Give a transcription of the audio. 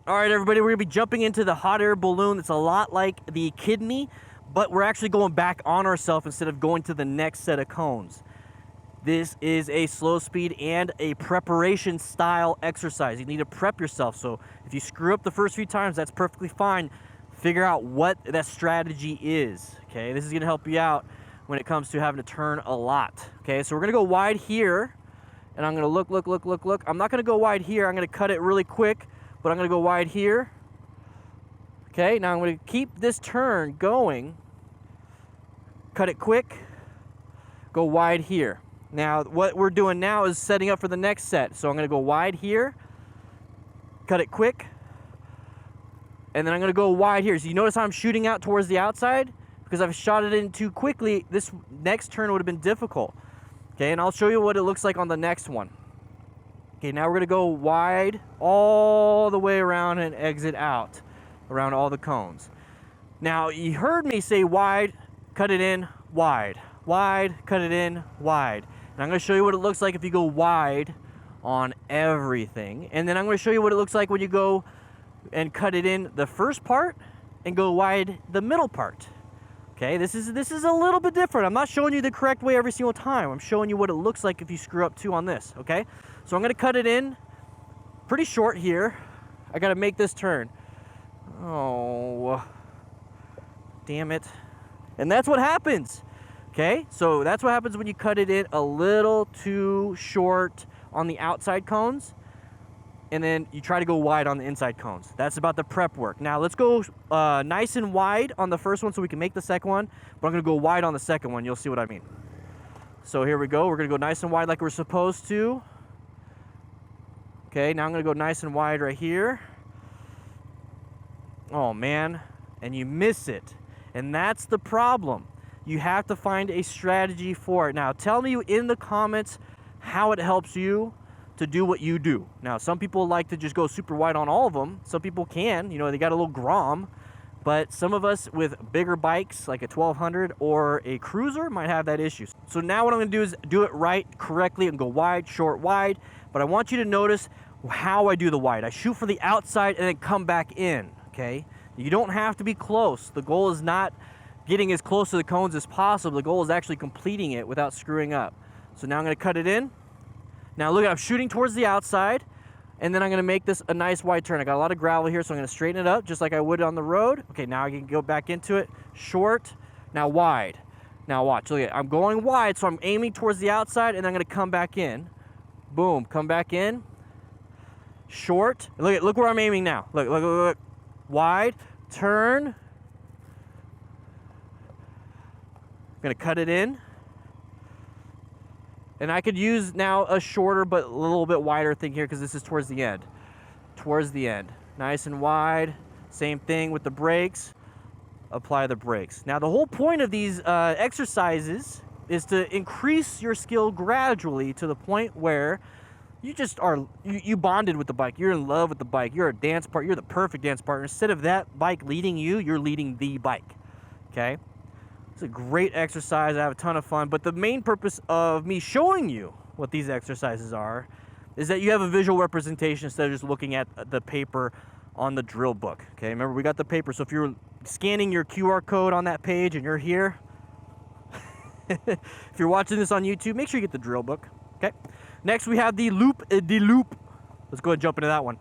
All right, everybody, we're gonna be jumping into the hot air balloon. It's a lot like the kidney, but we're actually going back on ourselves instead of going to the next set of cones. This is a slow speed and a preparation style exercise. You need to prep yourself. So if you screw up the first few times, that's perfectly fine. Figure out what that strategy is, okay? This is gonna help you out when it comes to having to turn a lot, okay? So we're gonna go wide here, and I'm gonna look. I'm not gonna go wide here. I'm gonna cut it really quick, but I'm gonna go wide here. Okay, now I'm gonna keep this turn going, cut it quick, go wide here. Now, what we're doing now is setting up for the next set. So I'm gonna go wide here, cut it quick, and then I'm gonna go wide here. So you notice how I'm shooting out towards the outside? Because I've shot it in too quickly, this next turn would have been difficult. Okay, and I'll show you what it looks like on the next one. Okay, now we're gonna go wide all the way around and exit out around all the cones. Now, you heard me say wide, cut it in, wide, cut it in, wide. And I'm gonna show you what it looks like if you go wide on everything. And then I'm gonna show you what it looks like when you go and cut it in the first part and go wide the middle part. Okay, this is a little bit different. I'm not showing you the correct way every single time. I'm showing you what it looks like if you screw up too on this, okay? So I'm gonna cut it in pretty short here. I gotta make this turn. Oh, damn it. And that's what happens, okay? So that's what happens when you cut it in a little too short on the outside cones, and then you try to go wide on the inside cones. That's about the prep work. Now let's go nice and wide on the first one so we can make the second one, but I'm gonna go wide on the second one. You'll see what I mean. So here we go. We're gonna go nice and wide like we're supposed to. Okay, now I'm gonna go nice and wide right here. Oh man, and you miss it. And that's the problem. You have to find a strategy for it. Now tell me in the comments how it helps you to do what you do. Now, some people like to just go super wide on all of them. Some people can, you know, they got a little grom, but some of us with bigger bikes like a 1200 or a cruiser might have that issue. So now what I'm gonna do is do it right, correctly, and go wide, short, wide. But I want you to notice how I do the wide. I shoot for the outside and then come back in, okay? You don't have to be close. The goal is not getting as close to the cones as possible. The goal is actually completing it without screwing up. So now I'm gonna cut it in. Now look, I'm shooting towards the outside, and then I'm gonna make this a nice wide turn. I got a lot of gravel here, so I'm gonna straighten it up just like I would on the road. Okay, now I can go back into it. Short, now wide. Now watch, look at, I'm going wide, so I'm aiming towards the outside, and I'm gonna come back in. Boom, come back in. Short, look where I'm aiming now. Look. Wide, turn. I'm gonna cut it in. And I could use now a shorter but a little bit wider thing here because this is towards the end. Towards the end. Nice and wide. Same thing with the brakes. Apply the brakes. Now the whole point of these exercises is to increase your skill gradually to the point where you just are, you bonded with the bike. You're in love with the bike. You're a dance partner. You're the perfect dance partner. Instead of that bike leading you, you're leading the bike. Okay? It's a great exercise. I have a ton of fun. But the main purpose of me showing you what these exercises are is that you have a visual representation instead of just looking at the paper on the drill book. Okay, remember we got the paper. So if you're scanning your QR code on that page and you're here, if you're watching this on YouTube, make sure you get the drill book. Okay. Next we have the loop de loop. Let's go ahead and jump into that one.